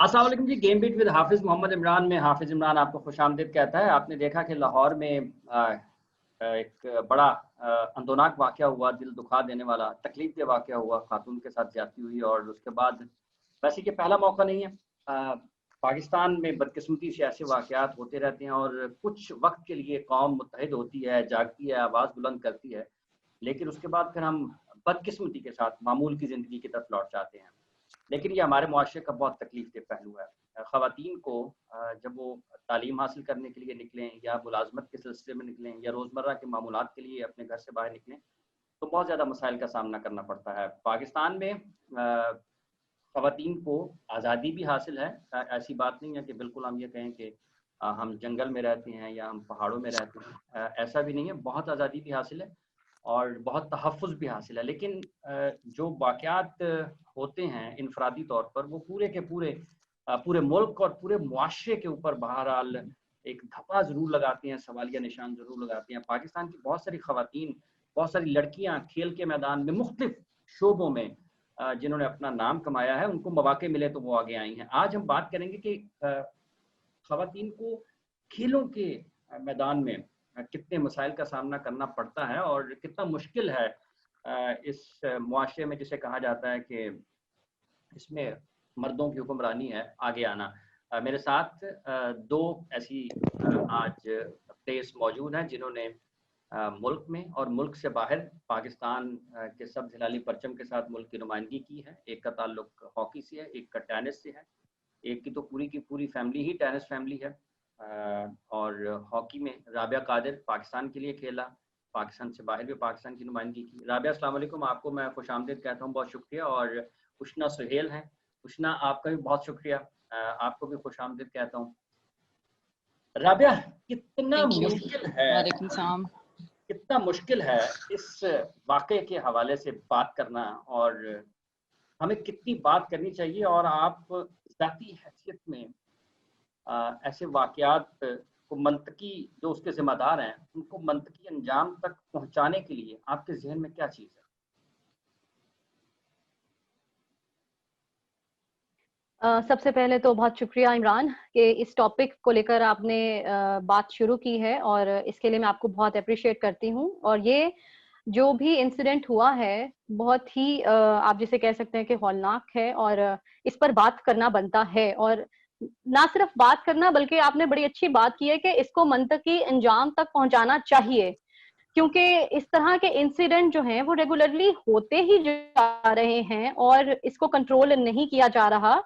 अस्सलाम वालेकुम जी। Game beat with हाफिज मोहम्मद इमरान में हाफिज इमरान आपको खुशामदीद कहता है। आपने देखा कि लाहौर में एक बड़ा अंदोनाक वाक़या हुआ, दिल दुखा देने वाला, तकलीफ दे वाक़या हुआ, खातून के साथ ज्यादती हुई और उसके बाद वैसे ये पहला मौका नहीं है। पाकिस्तान में बदकिस्मती से ऐसे वाक़यात होते रहते हैं और कुछ वक्त के लिए कौम मुत्तहिद होती है, जागती है, आवाज़ बुलंद करती है, लेकिन उसके बाद फिर हम बदकिस्मती के साथ मामूल की ज़िंदगी की तरफ लौट जाते हैं। लेकिन ये हमारे मुआशरे का बहुत तकलीफ दे पहलू है। ख़वातीन को जब वो तालीम हासिल करने के लिए निकलें या मुलाजमत के सिलसिले में निकलें या रोज़मर्रा के मामूलात के लिए अपने घर से बाहर निकलें, तो बहुत ज़्यादा मसाइल का सामना करना पड़ता है। पाकिस्तान में ख़वातीन को आज़ादी भी हासिल है। ऐसी बात नहीं है कि बिल्कुल हम ये कहें कि हम जंगल में रहते हैं या हम पहाड़ों में रहते हैं, ऐसा भी नहीं है। बहुत आज़ादी भी हासिल है और बहुत तहफ़्फ़ुज़ भी हासिल है। लेकिन जो वाक़यात होते हैं इनफ़रादी तौर पर, वो पूरे के पूरे पूरे मुल्क और पूरे मुआशरे के ऊपर बहरहाल एक धब्बा ज़रूर लगाते हैं, सवालिया निशान ज़रूर लगाते हैं। पाकिस्तान की बहुत सारी ख़वातीन, बहुत सारी लड़कियाँ खेल के मैदान में मुख्तलिफ़ शोबों में जिन्होंने अपना नाम कमाया है, उनको मौक़े मिले तो वो आगे आई हैं। आज हम बात करेंगे कि ख़वातीन को खेलों के मैदान में कितने मसाइल का सामना करना पड़ता है और कितना मुश्किल है इस मुआशरे में, जिसे कहा जाता है कि इसमें मर्दों की हुक्मरानी है, आगे आना। मेरे साथ दो ऐसी आज प्लेयर्स मौजूद हैं जिन्होंने मुल्क में और मुल्क से बाहर पाकिस्तान के सब हिलाली परचम के साथ मुल्क की नुमाइंदगी की है। एक का ताल्लुक हॉकी से है, एक का टेनिस से है, एक की तो पूरी की पूरी फैमिली ही टेनिस फैमिली है। और हॉकी में राबिया कादिर पाकिस्तान के लिए खेला, पाकिस्तान से बाहर भी पाकिस्तान की नुमाइंदगी की। राबिया अस्सलाम वालेकुम, आपको मैं खुशामदीद कहता हूँ, बहुत शुक्रिया। और उष्ना सुहेल हैं, उष्ना आपका भी बहुत शुक्रिया, आपको भी खुशामदीद कहता हूँ। राबिया, कितना मुश्किल है, वालेकुम सलाम। कितना मुश्किल है इस वाक़े के हवाले से बात करना और हमें कितनी बात करनी चाहिए, और आप ज़ाती हैसियत में ऐसे वाक़यात को मंतकी जो उसके ज़िम्मेदार हैं, उनको मंतकी अंजाम तक पहुँचाने के लिए आपके ज़हन में क्या चीज़ है? सबसे पहले तो बहुत शुक्रिया इमरान कि इस टॉपिक को लेकर आपने बात शुरू की है और इसके लिए मैं आपको बहुत अप्रिशिएट करती हूँ। और ये जो भी इंसिडेंट हुआ है बहुत ही आप जिसे कह सकते हैं कि हौलनाक है और इस पर बात करना बनता है। और ना सिर्फ बात करना बल्कि आपने बड़ी अच्छी बात की है कि इसको मंतकी अंजाम तक पहुंचाना चाहिए, क्योंकि इस तरह के इंसिडेंट जो हैं वो रेगुलरली होते ही जा रहे हैं और इसको कंट्रोल नहीं किया जा रहा।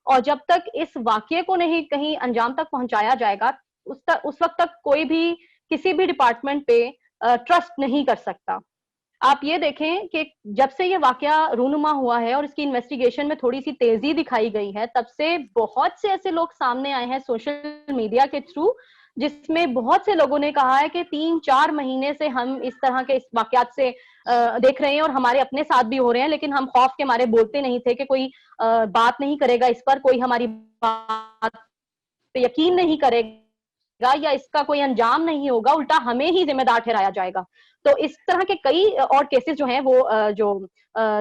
और जब तक इस वाकये को नहीं कहीं अंजाम तक पहुंचाया जाएगा उस वक्त तक कोई भी किसी भी डिपार्टमेंट पे ट्रस्ट नहीं कर सकता। आप ये देखें कि जब से ये वाकया रूनुमा हुआ है और इसकी इन्वेस्टिगेशन में थोड़ी सी तेजी दिखाई गई है, तब से बहुत से ऐसे लोग सामने आए हैं सोशल मीडिया के थ्रू, जिसमें बहुत से लोगों ने कहा है कि 3-4 महीने से हम इस तरह के इस वाकयात से देख रहे हैं और हमारे अपने साथ भी हो रहे हैं, लेकिन हम खौफ के मारे बोलते नहीं थे कि कोई बात नहीं करेगा इस पर, कोई हमारी बात पे यकीन नहीं करेगा या इसका कोई अंजाम नहीं होगा, उल्टा हमें ही जिम्मेदार ठहराया जाएगा। तो इस तरह के कई और केसेस जो हैं वो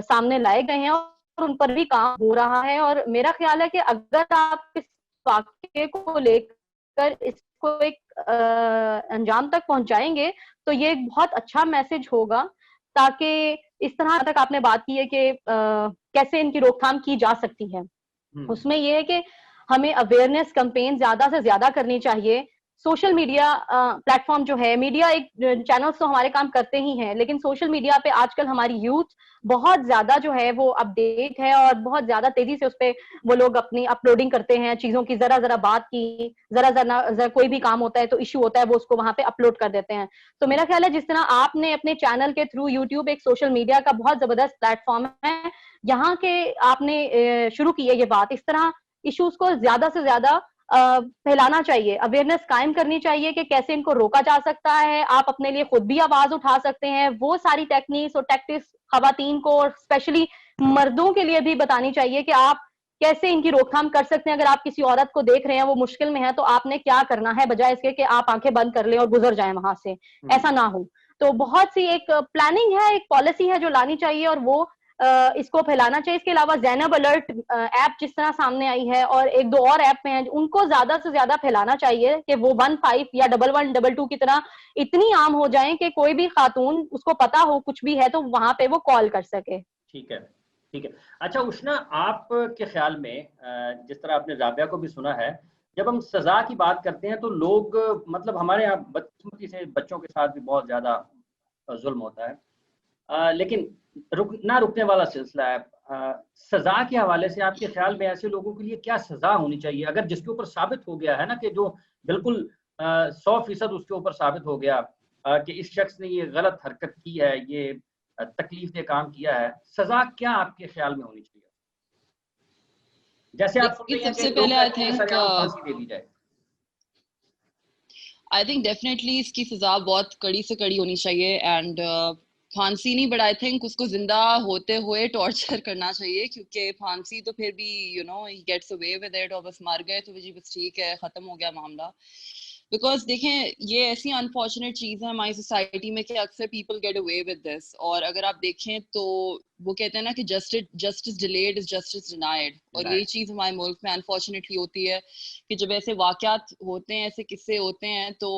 सामने लाए गए हैं और उन पर भी काम हो रहा है। और मेरा ख्याल है कि अगर आप इस वाकये को लेकर इसको एक अंजाम तक पहुंचाएंगे तो ये एक बहुत अच्छा मैसेज होगा, ताकि इस तरह तक आपने बात की है कि कैसे इनकी रोकथाम की जा सकती है। उसमें ये है कि हमें अवेयरनेस कैंपेन ज्यादा से ज्यादा करनी चाहिए। सोशल मीडिया प्लेटफॉर्म जो है, मीडिया एक चैनल्स तो हमारे काम करते ही हैं, लेकिन सोशल मीडिया पे आजकल हमारी यूथ बहुत ज्यादा जो है वो अपडेट है और बहुत ज्यादा तेजी से उस पे वो लोग अपनी अपलोडिंग करते हैं चीजों की। जरा जरा बात की, जरा कोई भी काम होता है तो इशू होता है, वो उसको वहां पे अपलोड कर देते हैं। तो मेरा ख्याल है जिस तरह आपने अपने चैनल के थ्रू, यूट्यूब एक सोशल मीडिया का बहुत जबरदस्त प्लेटफॉर्म है, यहाँ के आपने शुरू की है ये बात, इस तरह इश्यूज को ज्यादा से ज्यादा फैलाना चाहिए, अवेयरनेस कायम करनी चाहिए कि कैसे इनको रोका जा सकता है। आप अपने लिए खुद भी आवाज उठा सकते हैं, वो सारी टेक्निक्स और टैक्टिक्स खवातीन को और स्पेशली मर्दों के लिए भी बतानी चाहिए कि आप कैसे इनकी रोकथाम कर सकते हैं। अगर आप किसी औरत को देख रहे हैं वो मुश्किल में है तो आपने क्या करना है, बजाय इसके कि आप आंखें बंद कर लें और गुजर जाएं वहां से, ऐसा ना हो। तो बहुत सी एक प्लानिंग है, एक पॉलिसी है जो लानी चाहिए, और वो इसको फैलाना चाहिए। इसके अलावा ज़ैनब अलर्ट ऐप जिस तरह सामने आई है और एक दो और ऐप में है, उनको ज्यादा से ज्यादा फैलाना चाहिए कि वो 15 या 1122 की तरह इतनी आम हो जाएं कि कोई भी खातून उसको पता हो कुछ भी है तो वहां पे वो कॉल कर सके। ठीक है, ठीक है। अच्छा उष्णा, आपके ख्याल में जिस तरह आपने राबिया को भी सुना है, जब हम सजा की बात करते हैं तो लोग मतलब हमारे यहाँ बदकिस्मती से बच्चों के साथ भी बहुत ज्यादा जुल्म होता है, लेकिन ना रुकने वाला सिलसिला है। सजा के हवाले से आपके ख्याल में ऐसे लोगों के लिए क्या सजा होनी चाहिए, अगर जिसके ऊपर साबित हो गया है ना कि जो बिल्कुल 100% उसके ऊपर साबित हो गया कि इस शख्स ने ये गलत हरकत की है, ये तकलीफ दे काम किया है, सजा क्या आपके ख्याल में होनी चाहिए? जैसे आप सुन रही हैं कि सबसे लोग पहले आई कहते हैं थिंक सरेआम फांसी दे दी जाए। आई थिंक डेफिनेटली इसकी सजा बहुत कड़ी से कड़ी होनी चाहिए एंड फांसी नहीं, बट आई थिंक उसको जिंदा होते हुए टॉर्चर करना चाहिए, क्योंकि फांसी तो फिर भी you know he gets away with it, और बस मर गए तो जी बस ठीक है, खत्म हो गया मामला। बिकॉज देखें, ये ऐसी अनफॉर्चुनेट चीज है हमारी सोसाइटी में कि अक्सर people get away with this, और अगर आप देखें तो वो कहते हैं ना कि justice delayed is justice denied, और यही चीज हमारे मुल्क में अनफॉर्चुनेटली होती है कि जब ऐसे वाकयात होते हैं, ऐसे किस्से होते हैं, तो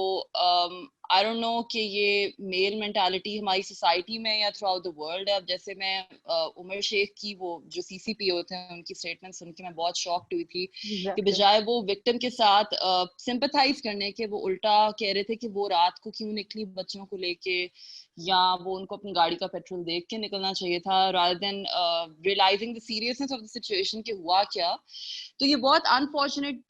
आई डोंट नो कि ये मेल मेंटालिटी हमारी सोसाइटी में या थ्रू आउट द वर्ल्ड है। अब जैसे मैं उमर शेख की वो जो सीसीपी होते हैं उनकी स्टेटमेंट सुन के मैं बहुत शॉक्ड हुई थी कि बजाय वो विक्टिम के साथ सिंपैथाइज करने के, वो उल्टा कह रहे थे कि वो रात को क्यों निकली बच्चों को लेके, या वो उनको अपनी गाड़ी का पेट्रोल देख के निकलना चाहिए था, rather than realizing the seriousness of the situation कि हुआ क्या। तो ये बहुत अनफॉर्चुनेट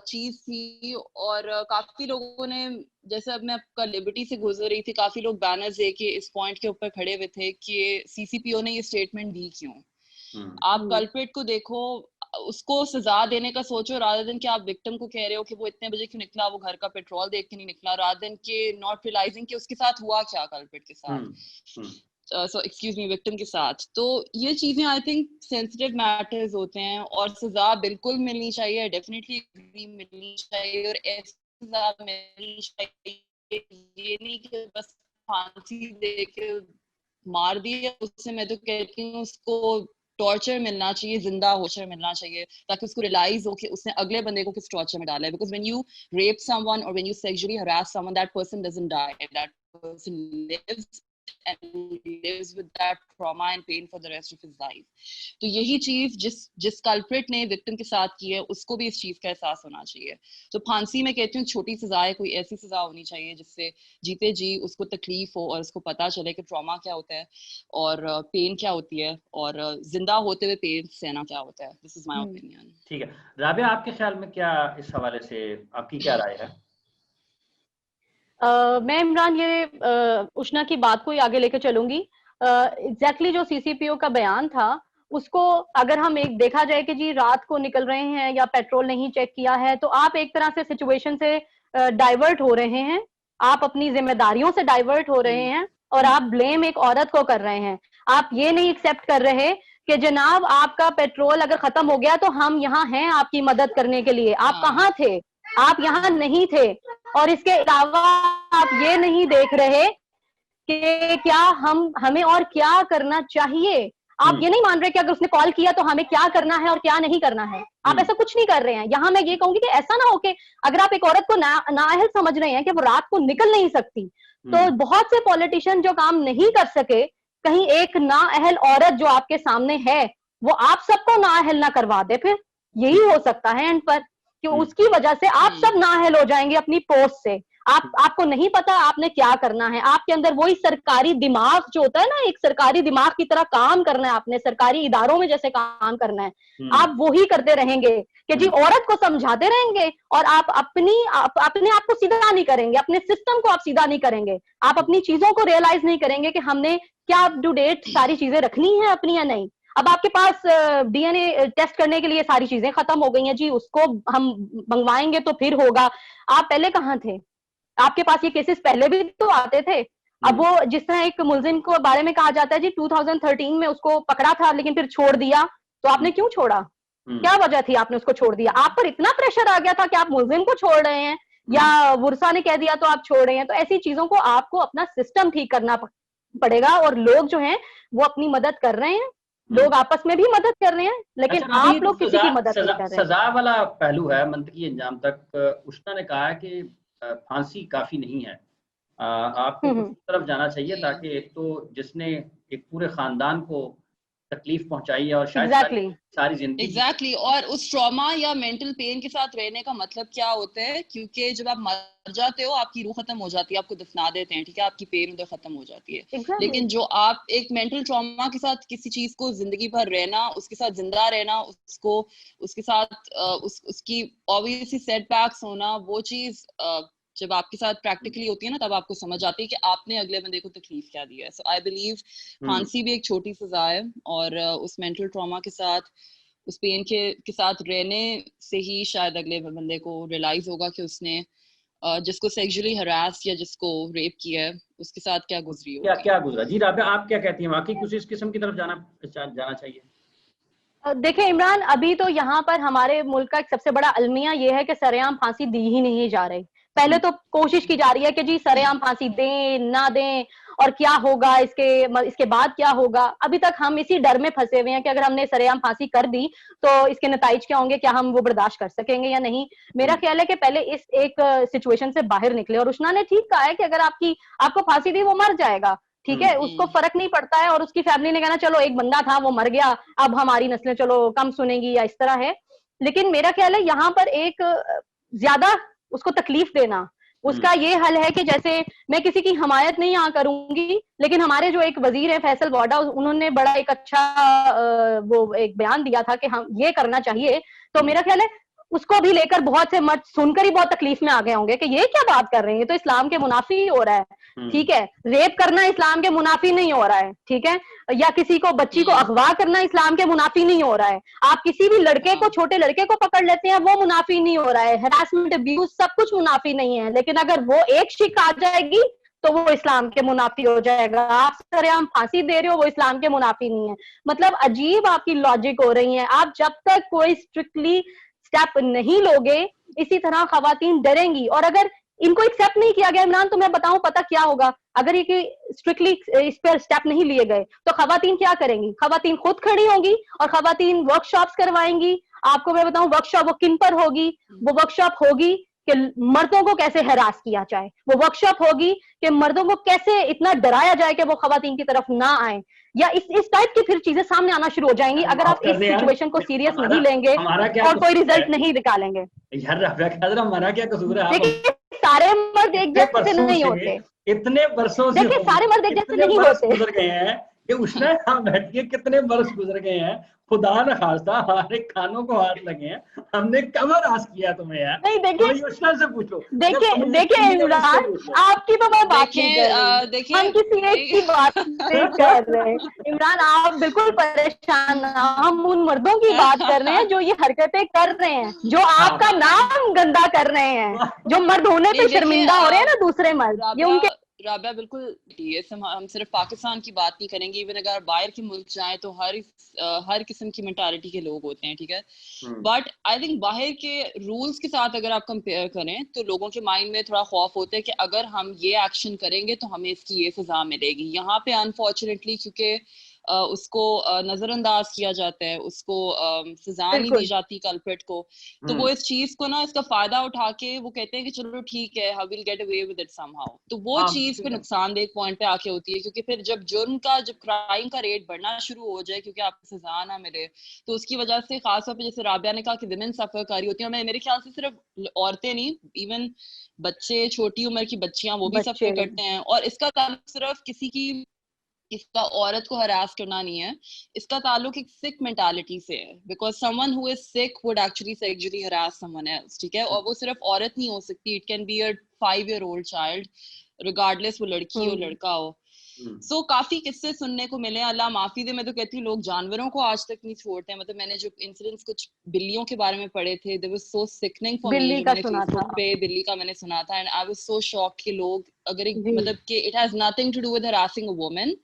चीज थी, और काफी लोगों ने, जैसे अब मैं आपका लिबर्टी से गुजर रही थी, काफी लोग बैनर्स लेके इस पॉइंट के ऊपर खड़े हुए थे कि सीसीपीओ ने ये स्टेटमेंट दी क्यों। आप कल्प्रिट को देखो, उसको सजा देने का सोचो, रादर देन कि आप विक्टिम को कह रहे हो कि वो इतने बजे क्यों निकला, वो घर का पेट्रोल देख के नहीं निकला, रादर देन कि नॉट रियलाइजिंग कि उसके साथ हुआ क्या कल्प्रिट के साथ, सो एक्सक्यूज मी, विक्टिम के साथ। तो ये चीजें आई थिंक सेंसिटिव मैटर्स होते हैं, और सजा बिल्कुल मिलनी चाहिए, डेफिनेटली मिलनी चाहिए, और ऐसी सजा मिलनी चाहिए, ये नहीं कि बस फांसी दे के मार दिया उससे। मैं तो कहती हूँ उसको टॉर्चर मिलना चाहिए, जिंदा टॉर्चर मिलना चाहिए, ताकि उसको रियलाइज हो कि उसने अगले बंदे को किस टॉर्चर में डाला है। Because when you rape someone और when you sexually harass someone, that person doesn't die, that person lives and lives with that trauma and pain for the rest of his life. तो यही चीज जिस culprit ने victim के साथ की है, उसको भी इस चीज का एहसास होना चाहिए। तो फांसी में कहती हूँ छोटी सजा है, कोई ऐसी सजा होनी चाहिए जिससे जीते जी उसको तकलीफ हो और उसको पता चले कि ट्रॉमा क्या होता है और पेन क्या होती है, और जिंदा होते हुए पेन सहना क्या होता है। This is my opinion. ठीक है, राबिया आपके ख्याल में क्या इस हवाले से आपकी क्या राय है? मैं इमरान ये उष्णा की बात को ही आगे लेके चलूंगी। एग्जैक्टली जो सीसीपीओ का बयान था उसको अगर हम एक देखा जाए कि जी रात को निकल रहे हैं या पेट्रोल नहीं चेक किया है, तो आप एक तरह से सिचुएशन से डाइवर्ट हो रहे हैं, आप अपनी जिम्मेदारियों से डाइवर्ट हो रहे हैं और आप ब्लेम एक औरत को कर रहे हैं। आप ये नहीं एक्सेप्ट कर रहे कि जनाब आपका पेट्रोल अगर खत्म हो गया तो हम यहाँ हैं आपकी मदद करने के लिए। आप कहाँ थे? आप यहाँ नहीं थे। और इसके अलावा आप ये नहीं देख रहे कि क्या हमें और क्या करना चाहिए। आप ये नहीं मान रहे कि अगर उसने कॉल किया तो हमें क्या करना है और क्या नहीं करना है। आप ऐसा कुछ नहीं कर रहे हैं। यहाँ मैं ये कहूंगी कि ऐसा ना हो कि अगर आप एक औरत को नाअहल समझ रहे हैं कि वो रात को निकल नहीं सकती, तो बहुत से पॉलिटिशियन जो काम नहीं कर सके, कहीं एक नाअहल औरत जो आपके सामने है वो आप सबको नाअहल ना करवा दे। फिर यही हो सकता है एंड पर कि उसकी वजह से आप सब नाअहल हो जाएंगे अपनी पोस्ट से। आपको नहीं पता आपने क्या करना है। आपके अंदर वही सरकारी दिमाग जो होता है ना, एक सरकारी दिमाग की तरह काम करना है आपने, सरकारी इदारों में जैसे काम करना है, आप वही करते रहेंगे कि जी औरत को समझाते रहेंगे और आप अपने आप को सीधा नहीं करेंगे, अपने सिस्टम को आप सीधा नहीं करेंगे, आप अपनी चीजों को रियलाइज नहीं करेंगे कि हमने क्या अप टू डेट सारी चीजें रखनी है अपनी या नहीं। अब आपके पास डीएनए टेस्ट करने के लिए सारी चीजें खत्म हो गई हैं जी, उसको हम मंगवाएंगे तो फिर होगा। आप पहले कहाँ थे? आपके पास ये केसेस पहले भी तो आते थे। अब वो जिस तरह एक मुलजिम को बारे में कहा जाता है जी 2013 में उसको पकड़ा था लेकिन फिर छोड़ दिया, तो आपने क्यों छोड़ा? क्या वजह थी आपने उसको छोड़ दिया? आप पर इतना प्रेशर आ गया था कि आप मुलजिम को छोड़ रहे हैं या वुरसा ने कह दिया तो आप छोड़ रहे हैं? तो ऐसी चीजों को आपको अपना सिस्टम ठीक करना पड़ेगा और लोग जो हैं वो अपनी मदद कर रहे हैं लोग आपस में भी मदद कर रहे हैं, लेकिन अच्छा, आप लोग किसी की मदद नहीं कर रहे हैं। सजा वाला पहलू है मंतकी अंजाम तक। उष्णा ने कहा है कि फांसी काफी नहीं है, आपको कुछ उस तरफ जाना चाहिए, ताकि एक तो जिसने एक पूरे खानदान को तकलीफ पहुंचाई है और शायद सारी जिंदगी एग्जैक्टली और उस ट्रॉमा या मेंटल पेन के साथ रहने का मतलब क्या होता है, क्योंकि जब आप मर जाते हो आपकी रूह खत्म हो जाती है, आपको दफना देते हैं, ठीक है, आपकी पेन उधर खत्म हो जाती है। लेकिन जो आप एक मेंटल ट्रॉमा के साथ किसी चीज को जिंदगी भर रहना, उसके साथ जिंदा रहना, उसको उसके साथ उसकी ऑब्वियसली सेटबैक्स होना, वो चीज जब आपके साथ प्रैक्टिकली होती है ना, तब आपको समझ आती है कि आपने अगले बंदे को तकलीफ क्या दी है। सो आई बिलीव फांसी भी एक छोटी सजा है, और उस मेंटल ट्रॉमा के साथ, उस पेन के साथ रहने से ही शायद अगले बंदे को रियलाइज होगा कि उसने जिसको सेक्सुअली हरास या जिसको रेप किया है उसके साथ क्या गुजरी होगी, क्या गुजरा। जी राबिया, आप क्या कहती हैं, वाकई कुछ इस किस्म की तरफ जाना चाहिए? देखिए इमरान, अभी तो यहाँ पर हमारे मुल्क का एक सबसे बड़ा अलमिया ये है कि सरेआम फांसी दी ही नहीं जा रही। पहले तो कोशिश की जा रही है कि जी सरेआम फांसी दें ना दें, और क्या होगा इसके बाद क्या होगा। अभी तक हम इसी डर में फंसे हुए हैं कि अगर हमने सरेआम फांसी कर दी तो इसके नताइज क्या होंगे, क्या हम वो बर्दाश्त कर सकेंगे या नहीं। मेरा ख्याल है कि पहले इस एक सिचुएशन से बाहर निकले। और उष्णा ने ठीक कहा है कि अगर आपको फांसी दी, वो मर जाएगा, ठीक है, उसको फर्क नहीं पड़ता है। और उसकी फैमिली ने कहना चलो एक बंदा था वो मर गया, अब हमारी नस्लें चलो कम सुनेंगी या इस तरह है। लेकिन मेरा ख्याल है यहाँ पर एक ज्यादा उसको तकलीफ देना, उसका ये हल है कि जैसे मैं किसी की हमायत नहीं यहाँ करूंगी, लेकिन हमारे जो एक वजीर है फैसल वाडा, उन्होंने बड़ा एक अच्छा वो एक बयान दिया था कि हम ये करना चाहिए। तो मेरा ख्याल है उसको भी लेकर बहुत से मर्द सुनकर ही बहुत तकलीफ में आ गए होंगे कि ये क्या बात कर रहे हैं, तो इस्लाम के मुनाफी ही हो रहा है, ठीक है। रेप करना इस्लाम के मुनाफी नहीं हो रहा है, ठीक है, या किसी को बच्ची को अगवा करना इस्लाम के मुनाफी नहीं हो रहा है। आप किसी भी लड़के को, छोटे लड़के को पकड़ लेते हैं, वो मुनाफी नहीं हो रहा है। हैरासमेंट, अब्यूज सब कुछ मुनाफी नहीं है। लेकिन अगर वो एक शिक आ जाएगी तो वो इस्लाम के मुनाफी हो जाएगा। आप सरेआम फांसी दे रहे हो, वो इस्लाम के मुनाफी नहीं है। मतलब अजीब आपकी लॉजिक हो रही है। आप जब तक कोई स्ट्रिक्टली स्टेप नहीं लोगे, इसी तरह खवातीन डरेंगी। और अगर इनको एक्सेप्ट नहीं किया गया इमरान, तो मैं बताऊं पता क्या होगा, अगर ये स्ट्रिक्टली इस पर स्टेप नहीं लिए गए तो खवातीन क्या करेंगी, खवातीन खुद खड़ी होंगी और खवातीन वर्कशॉप्स करवाएंगी। आपको मैं बताऊं वर्कशॉप वो किन पर होगी, वो वर्कशॉप होगी कि मर्दों को कैसे हरास किया जाए, वो वर्कशॉप होगी कि मर्दों को कैसे इतना डराया जाए कि वो खवातीन की तरफ ना आए, या इस टाइप की फिर चीजें सामने आना शुरू हो जाएंगी अगर आप इस सिचुएशन को सीरियस नहीं लेंगे और कोई रिजल्ट नहीं निकालेंगे। यार हमारा क्या कसूर है? देखिए सारे मर्द एक जैसे नहीं होते, इतने बरसों से, देखिए सारे मर्द एक जैसे नहीं होते, गुजर गए हैं कि उष्णा यहाँ बैठ के कितने बरस गुजर गए हैं, खुदा न खास्ता हमारे खानों को हाथ लगे हैं, हमने कब रास किया तुम्हें यार? नहीं देखिए उष्णा से पूछो। देखिए इमरान, आपकी तो मैं बात नहीं कर रही, हम किसी एक की बात नहीं कर रहे हैं। इमरान आप बिल्कुल परेशान ना, हम उन मर्दों की बात कर रहे हैं जो ये हरकतें कर रहे हैं, जो आपका नाम गंदा कर रहे हैं, जो मर्द होने पे शर्मिंदा हो रहे हैं ना दूसरे मर्द, ये उनके। राबिया बिल्कुल, हम सिर्फ पाकिस्तान की बात नहीं करेंगे, इवन अगर बाहर के मुल्क जाएं तो हर किस्म की मेंटालिटी के लोग होते हैं, ठीक है। बट आई थिंक बाहर के रूल्स के साथ अगर आप कंपेयर करें तो लोगों के माइंड में थोड़ा खौफ होता है कि अगर हम ये एक्शन करेंगे तो हमें इसकी ये सजा मिलेगी। यहाँ पे अनफॉर्चुनेटली क्योंकि उसको नजरअंदाज किया जाता है, उसको सजा नहीं दी जाती कल्प्रिट को, तो वो इस चीज को ना, इसका फायदा उठा के वो कहते हैं कि चलो ठीक है, we will get away with it somehow. तो वो चीज पे नुकसानदेह एक पॉइंट पे आके होती है, क्योंकि फिर जब क्राइम का रेट बढ़ना शुरू हो जाए क्योंकि आपको सजा ना मिले, तो उसकी वजह से खासतौर पर जैसे राबिया ने कहा कि विमेन सफर कर रही होती है, मेरे ख्याल से सिर्फ औरतें नहीं, इवन बच्चे, छोटी उम्र की बच्चियां, वो भी सफर करते हैं। और इसका ताल्लुक सिर्फ इसका औरत को हरास करना नहीं है, इसका ताल्लुक एक सिक मेंटालिटी से है, because someone who is sick would actually sexually harass someone else, ठीक है। और वो सिर्फ औरत नहीं हो सकती, it can be a 5-year-old child, regardless वो लड़की हो लड़का हो। सो काफी किस्से सुनने को मिले, अल्लाह माफी दे, मैं तो कहती हूँ लोग जानवरों को आज तक नहीं छोड़ते हैं। मतलब मैंने जो इंसिडेंट्स कुछ बिल्लियों के बारे में पढ़े थे, they was so sickening for me, मैंने फेसबुक पे बिल्ली का मैंने सुना था, and I was so shocked कि लोग अगर मतलब कि it has nothing to do with harassing a woman,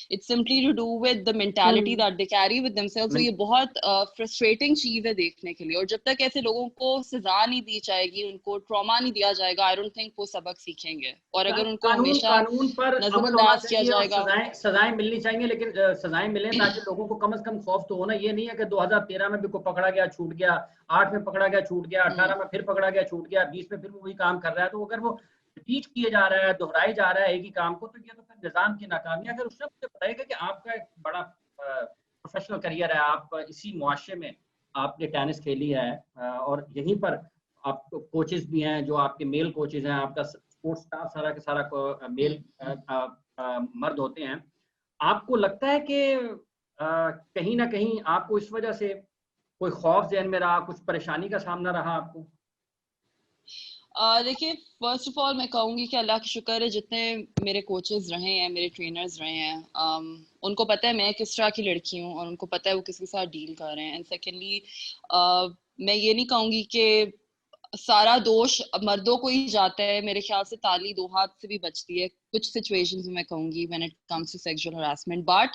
It's simply to do with the mentality that they carry with themselves. So ये बहुत frustrating चीज है देखने के लिए, और जब तक ऐसे लोगों को सजा नहीं दी जाएगी, उनको ट्रॉमा नहीं दिया जाएगा, I don't think वो सबक सीखेंगे। और अगर उनको हमेशा कानून पर अमल होना नजरअंदाज किया चाहिए और जाएगा, सजाएं मिलनी चाहिए, लेकिन सजाएं मिलें ताकि लोगों को कम से कम खौफ तो होना। ये नहीं है कि 2013 में भी कोई पकड़ा गया छूट गया, 8 में पकड़ा गया छूट गया, 18 में फिर पकड़ा गया छूट गया, 20 में फिर वही काम कर रहा है। तो अगर वो रिपीट किए जा रहा है, दोहराए जा रहा है एक ही काम को, तो ये तो फिर निजाम की नाकामी है। अगर उसने मुझे बताएगा कि आपका एक बड़ा प्रोफेशनल करियर है, आप इसी मुआशरे में आपने टेनिस खेली है और यहीं पर आप कोचेस भी हैं जो आपके मेल कोचेस हैं, आपका स्पोर्ट्स स्टाफ सारा के सारा मेल मर्द होते हैं। आपको लगता है कि कहीं ना कहीं आपको इस वजह से कोई खौफ ज़हन में रहा, कुछ परेशानी का सामना रहा आपको? देखिए, फर्स्ट ऑफ ऑल मैं कहूँगी कि अल्लाह का शुक्र है जितने मेरे कोचेस रहे हैं, मेरे ट्रेनर्स रहे हैं, उनको पता है मैं किस तरह की लड़की हूँ और उनको पता है वो किसके साथ डील कर रहे हैं। एंड सेकेंडली मैं ये नहीं कहूँगी कि सारा दोष मर्दों को ही जाता है। मेरे ख्याल से ताली दो हाथ से भी बचती है कुछ सिचुएशंस में, मैं कहूँगी when it comes to sexual harassment. But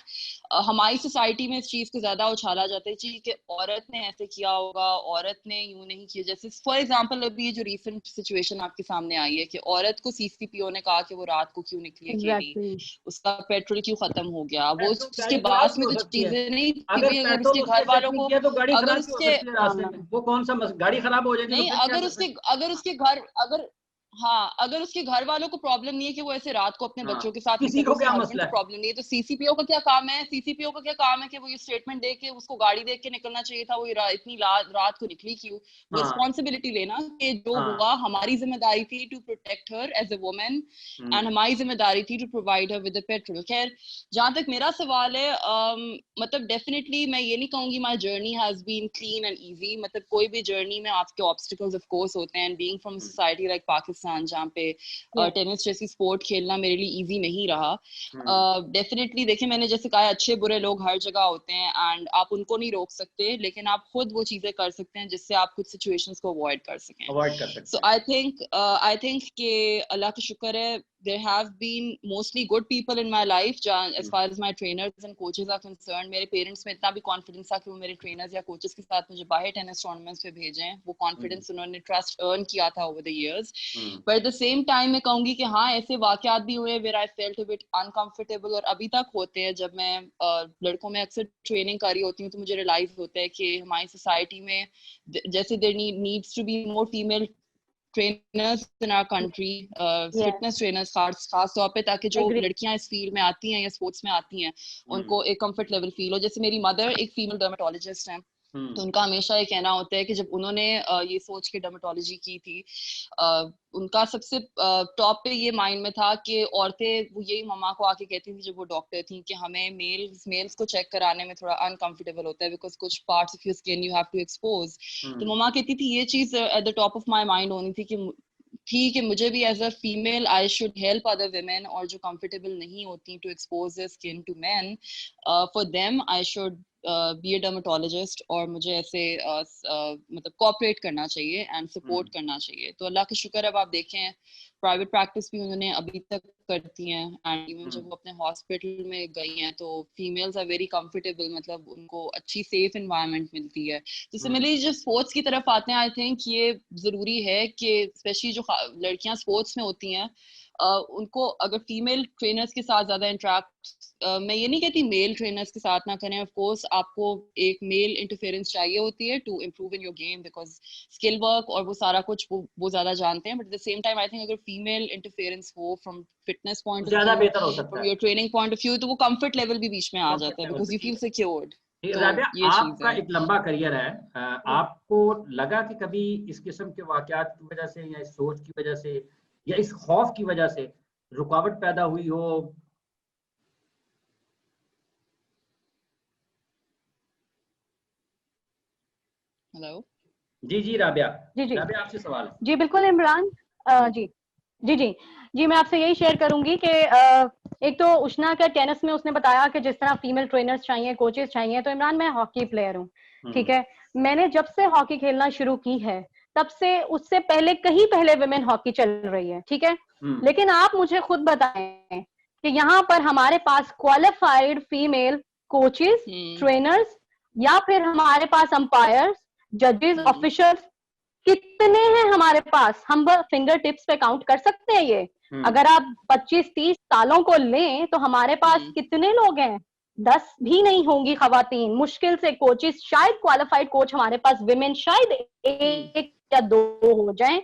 हमारी सोसाइटी में इस चीज़ को ज़्यादा उछाला जाता है कि औरत ने ऐसे किया होगा, औरत ने यूँ नहीं किया। जैसे फॉर एग्जांपल अभी ये जो रिसेंट सिचुएशन आपके सामने आई है कि औरत को सीसीपीओ ने कहा कि वो रात को क्यों निकली अकेली, उसका पेट्रोल क्यों खत्म हो गया, वो उसके बाद में तो चीजें नहीं थी। अगर उसके घर वालों को, अगर उसके वो कौन सा गाड़ी खराब हो जाएगी नहीं, अगर उसके घर वालों को प्रॉब्लम नहीं है कि वो ऐसे रात को अपने बच्चों के साथ किसी को क्या मसला है? प्रॉब्लम नहीं है, तो सीसीपीओ का क्या काम है? सीसीपीओ का क्या काम है कि वो ये स्टेटमेंट दे के उसको गाड़ी देख के निकलना चाहिए था, वो इतनी रात को निकली क्यों? रिस्पॉन्सिबिलिटी लेना कि जो हुआ हमारी जिम्मेदारी थी to protect her as a woman, and हमारी जिम्मेदारी थी to provide her with the patrol. खैर, जहां तक मेरा सवाल है, मतलब डेफिनेटली मैं ये नहीं कहूंगी my journey has been clean and easy. मतलब कोई भी जर्नी में आपके ऑब्स्टिकल्स ऑफ कोर्स होते हैं, and being from society like Pakistan जहाँ पे टेनिस जैसी स्पोर्ट खेलना मेरे लिए इजी नहीं रहा। डेफिनेटली देखिए, मैंने जैसे कहा अच्छे बुरे लोग हर जगह होते हैं एंड आप उनको नहीं रोक सकते, लेकिन आप खुद वो चीजें कर सकते हैं जिससे आप कुछ सिचुएशंस को अवॉइड कर सकें। सो आई थिंक कि अल्लाह का शुक्र है, there have been mostly good people in my life as far as my trainers and coaches are concerned. मेरे पेरेंट्स में इतना भी कॉन्फिडेंस था कि वो मेरे ट्रेनर्स या कोचेस के साथ मुझे बाहर टेनिस टूर्नामेंट्स पे भेजें। वो कॉन्फिडेंस उन्होंने ट्रस्ट अर्न किया था over the years. But at the same time मैं कहूंगी कि हाँ, ऐसे वाकयात भी हुए where I felt a bit uncomfortable, और अभी तक होते हैं। जब मैं लड़कों में अक्सर ट्रेनिंग कर रही होती हूँ तो मुझे रियलाइज होता है कि हमारी सोसाइटी में जैसे there needs to be more female trainers in our country, fitness trainers खास तौर पे, ताकि जो लड़कियां इस फील्ड में आती हैं या स्पोर्ट्स में आती हैं उनको एक कंफर्ट लेवल फील हो। जैसे मेरी मदर एक फीमेल डर्मेटोलॉजिस्ट हैं, तो उनका हमेशा ये कहना होता है कि जब उन्होंने ये सोच के डर्मेटोलॉजी की थी, उनका सबसे टॉप पे ये माइंड में था कि औरतें, वो यही मम्मा को आके कहती थी जब वो डॉक्टर थी कि हमें मेल्स को चेक कराने में थोड़ा अनकंफर्टेबल होता है बिकॉज कुछ parts of your skin you have to expose. तो मम्मा कहती थी ये चीज at the top of my mind होनी थी कि मुझे भी as a female I should help other women, और जो कंफर्टेबल नहीं होती to expose their skin to men, for them I should be a dermatologist, और मुझे ऐसे मतलब कोऑपरेट करना चाहिए एंड सपोर्ट करना चाहिए। तो अल्लाह का शुक्र है, अब आप देखें प्राइवेट प्रैक्टिस भी उन्होंने अभी तक करती हैं, एंड इवन जब वो अपने हॉस्पिटल में गई हैं तो फीमेल्स आर वेरी कंफर्टेबल, मतलब उनको अच्छी सेफ एनवायरनमेंट मिलती है। तो सिमिलरली जब स्पोर्ट्स की तरफ आते हैं, आई थिंक ये जरूरी है कि स्पेशली जो लड़कियां स्पोर्ट्स में होती हैं, उनको अगर फीमेल ट्रेनर्स के साथ ज्यादा इंटरेक्ट, मैं ये नहीं कहती मेल ट्रेनर्स के साथ ना करें, ऑफ कोर्स आपको एक मेल इंटरफेरेंस चाहिए होती है to improve in your game, because skill work और वो सारा कुछ वो ज्यादा जानते हैं। But at the same time I think अगर फीमेल इंटरफेरेंस हो फ्रॉम फिटनेस पॉइंट ऑफ ज्यादा बेहतर हो सकता है, from your training point of view, तो वो कंफर्ट लेवल भी बीच में आ जाता है because you feel secured. Rabia, आपका एक लंबा करियर है, आपको लगा कि कभी इस किस्म के वाकयात की वजह से या इस सोच की वजह से या इस खौफ की वजह से रुकावट पैदा हुई हो? हेलो जी राबिया, जी राबिया आपसे सवाल है। जी बिल्कुल इमरान, जी मैं आपसे यही शेयर करूंगी कि एक तो उष्णा का टेनिस में उसने बताया कि जिस तरह फीमेल ट्रेनर्स चाहिए, कोचेस चाहिए, तो इमरान मैं हॉकी प्लेयर हूँ, ठीक है। मैंने जब से हॉकी खेलना शुरू की है तब से उससे पहले कहीं पहले वुमेन हॉकी चल रही है, ठीक है। लेकिन आप मुझे खुद बताएं कि यहाँ पर हमारे पास क्वालिफाइड फीमेल कोचेस, ट्रेनर्स या फिर हमारे पास अंपायर्स, जजेस, ऑफिसर्स कितने हैं हमारे पास? हम फिंगर टिप्स पे काउंट कर सकते हैं ये। अगर आप 25-30 सालों को लें तो हमारे पास कितने लोग हैं? 10 भी नहीं होंगी खवातीन, मुश्किल से कोचेस, शायद क्वालिफाइड कोच हमारे पास विमेन शायद 1 या 2 हो जाएं।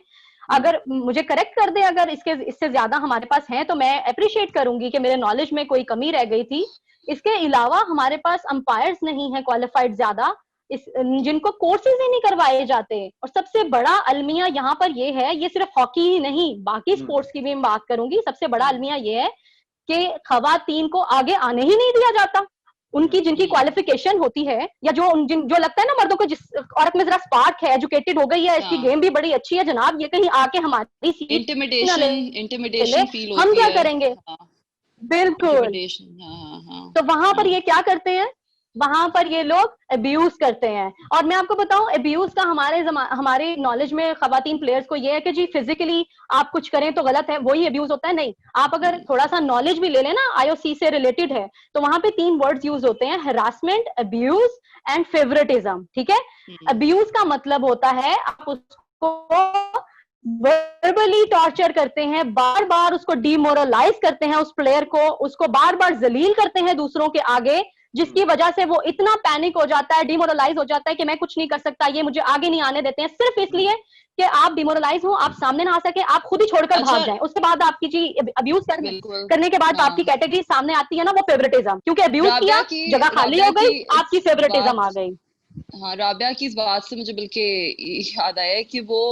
अगर मुझे करेक्ट कर दे अगर इससे ज्यादा हमारे पास हैं तो मैं अप्रिशिएट करूंगी कि मेरे नॉलेज में कोई कमी रह गई थी। इसके अलावा हमारे पास अंपायर्स नहीं है क्वालिफाइड ज्यादा, जिनको कोर्सेज ही नहीं करवाए जाते। और सबसे बड़ा अलमिया यहाँ पर ये है, ये सिर्फ हॉकी ही नहीं बाकी स्पोर्ट्स की भी मैं बात करूंगी, सबसे बड़ा अलमिया ये है कि खवातीन को आगे आने ही नहीं दिया जाता। उनकी जिनकी क्वालिफिकेशन होती है या जो लगता है ना मर्दों को, जिस औरत में जरा स्पार्क है, एजुकेटेड हो गई है, इसकी गेम भी बड़ी अच्छी है जनाब, ये कहीं आके हमारी इंटिमिडेशन फील होती है, हम क्या करेंगे? बिल्कुल। तो वहां पर ये क्या करते हैं, वहां पर ये लोग अब्यूज करते हैं। और मैं आपको बताऊं अब्यूज का हमारे नॉलेज में खवातीन प्लेयर्स को ये है कि जी फिजिकली आप कुछ करें तो गलत है, वही अब्यूज होता है। नहीं, आप अगर थोड़ा सा नॉलेज भी ले लें ना, आईओसी से रिलेटेड है, तो वहां पे 3 वर्ड्स यूज होते हैं, हरासमेंट, अब्यूज एंड फेवरेटिज्म। ठीक है, अब्यूज का मतलब होता है आप उसको वर्बली टॉर्चर करते हैं, बार बार उसको डिमोरलाइज करते हैं, उस प्लेयर को, उसको बार बार जलील करते हैं दूसरों के आगे, जिसकी वजह से वो इतना पैनिक हो जाता है, डिमोरलाइज हो जाता है कि मैं कुछ नहीं कर सकता, ये मुझे आगे नहीं आने देते हैं, सिर्फ इसलिए कि आप डिमोरलाइज हो, आप सामने ना आ सके, आप खुद ही छोड़कर भाग जाएं। उसके बाद आपकी जी अब्यूज करने के बाद आपकी कैटेगरी सामने आती है ना, वो फेवरेटिज्म, क्योंकि अब्यूज किया, जगह खाली हो गई, आपकी फेवरेटिज्म आ गई। हाँ, राबिया की इस बात से मुझे बल्कि याद आया कि वो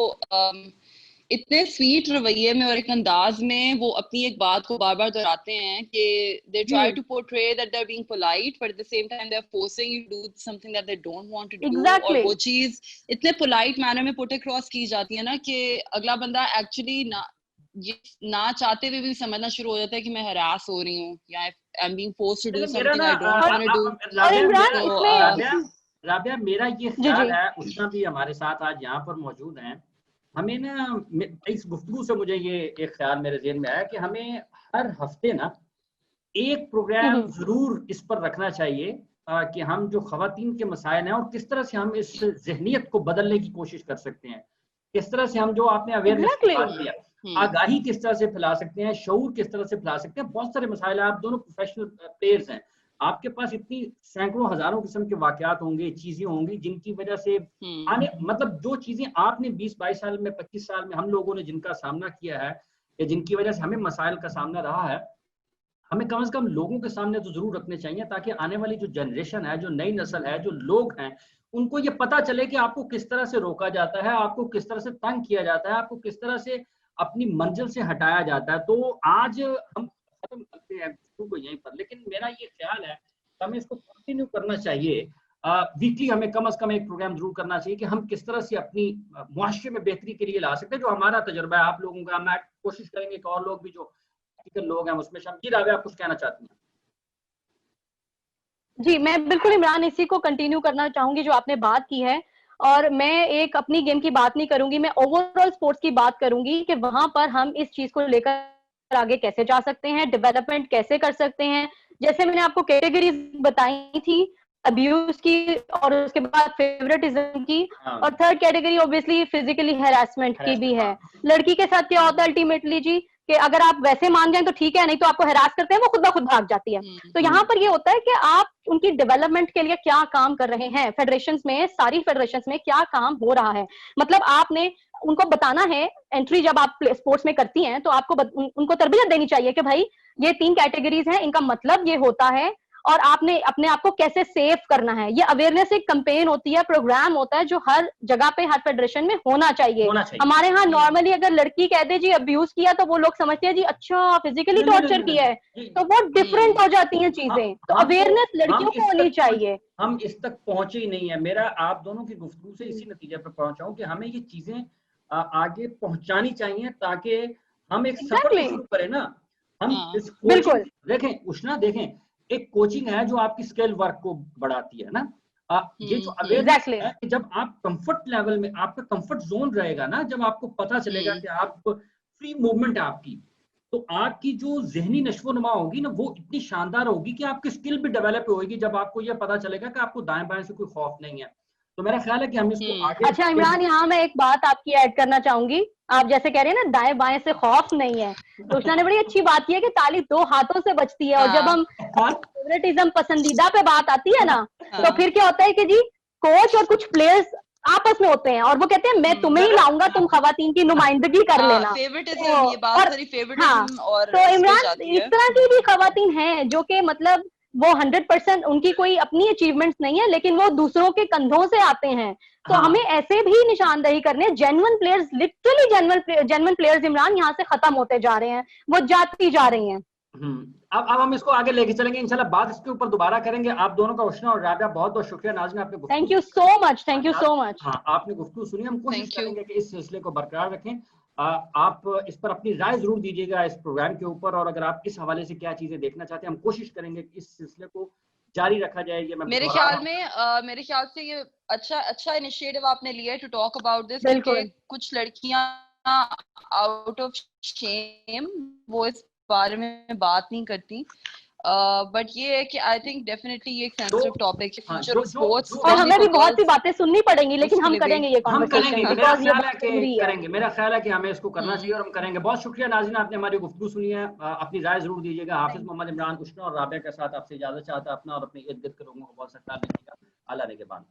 इतने स्वीट रवैये में और एक अंदाज में वो अपनी एक बात को बार बार दोहराते हैं कि they try to portray that they're being polite but at the same time they're forcing you to do something that they don't want to do। exactly। और वो चीज इतने polite manner में put across की जाती है ना कि अगला बंदा एक्चुअली ना चाहते हुए भी समझना शुरू हो जाता है कि मैं हरास हो रही हूँ या I'm being forced to do something I don't want to do। Rabia, मेरा ये ख्याल है, उतना भी हमारे साथ आज यहाँ पर मौजूद हैं, हमें ना इस गुफ्तगू से मुझे ये एक ख्याल मेरे ज़हन में आया कि हमें हर हफ्ते ना एक प्रोग्राम जरूर इस पर रखना चाहिए कि हम जो खवातीन के मसाइल हैं और किस तरह से हम इस जहनियत को बदलने की कोशिश कर सकते हैं, किस तरह से हम जो आपने अवेयरनेस की बात किया, आगाही किस तरह से फैला सकते हैं, शऊर किस तरह से फैला सकते हैं। बहुत सारे मसाइल, आप दोनों प्रोफेशनल प्लेयर्स हैं, आपके पास इतनी सैकड़ों हजारों किस्म के वाकयात होंगे, चीजें होंगी जिनकी वजह से आने मतलब जो चीजें आपने 20-22 साल में, 25 साल में हम लोगों ने जिनका सामना किया है या जिनकी वजह से हमें मसाइल का सामना रहा है, हमें कम से कम लोगों के सामने तो जरूर रखने चाहिए ताकि आने वाली जो जनरेशन है, जो नई नस्ल है, जो लोग हैं, उनको ये पता चले कि आपको किस तरह से रोका जाता है, आपको किस तरह से तंग किया जाता है, आपको किस तरह से अपनी मंजिल से हटाया जाता है। तो आज हम खत्म करते हैं को यहीं पर, लेकिन मेरा ये ख्याल है हमें इसको कंटिन्यू करना चाहिए। वीकली हमें कम से कम एक प्रोग्राम जरूर करना चाहिए कि हम किस तरह से अपनी मुआशरे में बेहतरी के लिए ला सकते हैं। जो हमारा तजुर्बा है आप लोगों का, मैं कोशिश करेंगे कि और लोग भी जो लोग हैं उसमें शामिल। राबिया, आप कुछ कहना चाहती हैं? जी, मैं बिल्कुल इमरान इसी को कंटिन्यू करना चाहूंगी जो आपने बात की है, और मैं एक अपनी गेम की बात नहीं करूंगी, मैं ओवरऑल स्पोर्ट्स की बात करूंगी कि वहां पर हम इस चीज को लेकर आगे कैसे जा सकते हैं, डेवलपमेंट कैसे कर सकते हैं। जैसे मैंने आपको कैटेगरीज बताई थी अब्यूज की, और उसके बाद फेवरेटिज्म की, और third category obviously physically harassment की भी है। लड़की के साथ क्या होता है अल्टीमेटली जी कि अगर आप वैसे मान जाएं तो ठीक है, नहीं तो आपको हैरास करते हैं, वो खुद ब खुद भाग जाती है। तो यहाँ पर ये होता है कि आप उनकी डेवलपमेंट के लिए क्या काम कर रहे हैं, फेडरेशंस में, सारी फेडरेशंस में क्या काम हो रहा है। मतलब आपने उनको बताना है, एंट्री जब आप स्पोर्ट्स में करती हैं तो आपको उनको तरबियत देनी चाहिए कि भाई ये 3 कैटेगरीज हैं, इनका मतलब ये होता है, और आपने अपने आप को कैसे सेव करना है। ये अवेयरनेस एक कैंपेन होती है, प्रोग्राम होता है जो हर जगह पे, हर फेडरेशन में होना चाहिए। हमारे यहाँ नॉर्मली अगर लड़की कह दे जी अब्यूज किया तो वो लोग समझते हैं जी अच्छा फिजिकली टॉर्चर किया है, तो वो डिफरेंट हो जाती हैं चीजें। तो अवेयरनेस लड़कियों को होनी चाहिए। हम इस तक पहुंचे ही नहीं है। मेरा आप दोनों की गुफ्तगू से इसी नतीजे पर पहुंचा हूं कि हमें ये चीजें आगे पहुंचानी चाहिए ताकि हम एक सफर शुरू करें ना। हम इस बिल्कुल देखें उष्णा, देखें एक कोचिंग है जो आपकी स्किल वर्क को बढ़ाती है ना। ये जो अवेयरनेस है कि जब आप कंफर्ट लेवल में, आपका कंफर्ट जोन रहेगा ना, जब आपको पता चलेगा कि आप फ्री मूवमेंट है आपकी, तो आपकी जो जहनी नशो-नुमा होगी ना, वो इतनी शानदार होगी कि आपकी स्किल भी डेवलप होगी जब आपको ये पता चलेगा कि आपको दाएं-बाएं से कोई खौफ नहीं है। तो मेरा ख्याल है कि हम इसको आगे अच्छा इमरान, यहाँ मैं एक बात आपकी ऐड करना चाहूंगी। आप जैसे कह रहे हैं ना दाएं बाएं से खौफ नहीं है, तो उसने बड़ी अच्छी बात की है कि ताली दो हाथों से बजती है। और जब हम फेवरेटिज्म, पसंदीदा पे बात आती है ना, तो फिर क्या होता है कि जी कोच और कुछ प्लेयर्स आपस में होते हैं और वो कहते हैं मैं तुम्हें ही लाऊंगा, तुम खवातीन की नुमाइंदगी कर लेना। फेवरेटिज्म, ये बात सारी फेवरेटिज्म और तो इमरान इस तरह की भी खवातीन हैं जो कि मतलब वो 100% उनकी कोई अपनी अचीवमेंट्स नहीं है, लेकिन वो दूसरों के कंधों से आते हैं। तो हमें ऐसे भी निशानदेही करने, genuine players, literally genuine players Imran यहाँ से खत्म होते जा रहे हैं, वो जाती जा रही हैं। अब हम इसको आगे लेके चलेंगे इंशाल्लाह, बात इसके ऊपर दोबारा करेंगे। आप दोनों का उष्णा और राबिया बहुत बहुत शुक्रिया। नाज़रीन आपने गुफ्तगू, thank you so much, thank you so much. हाँ, आपने गुफ्तगू सुनी। हम कोशिश करेंगे कि इस सिलसिले को बरकरार रखें। आप इस पर अपनी राय जरूर दीजिएगा इस प्रोग्राम के ऊपर, और अगर आप इस हवाले से क्या चीजें देखना चाहते हैं, हम कोशिश करेंगे कि इस सिलसिले को जारी रखा जाए। ये मेरे ख्याल से ये अच्छा इनिशिएटिव आपने लिया है टू टॉक अबाउट दिस, क्योंकि कुछ लड़कियां आउट ऑफ शेम वो इस बारे में बात नहीं करती। बट ये है कि आई थिंक डेफिनेटली ये एक सेंसिटिव टॉपिक है, फ्यूचर ऑफ स्पोर्ट्स, और हमें भी बहुत सी बातें सुननी पड़ेंगी, लेकिन हम करेंगे ये कॉन्वर्सेशन, मेरा ख्याल है कि हमें इसको करना चाहिए और हम करेंगे। बहुत शुक्रिया नाज़रीन, आपने हमारी गुफ्तगू सुनी है। अपनी राय जरूर दीजिएगा। हाफिज मोहम्मद इमरान कुश्ना और राबिया के साथ आपसे इजाजत चाहता है। अपना और अपने इर्द गिर्द के लोगों को बहुत सा ख्याल रखिएगा। अल्लाह ने के बाद।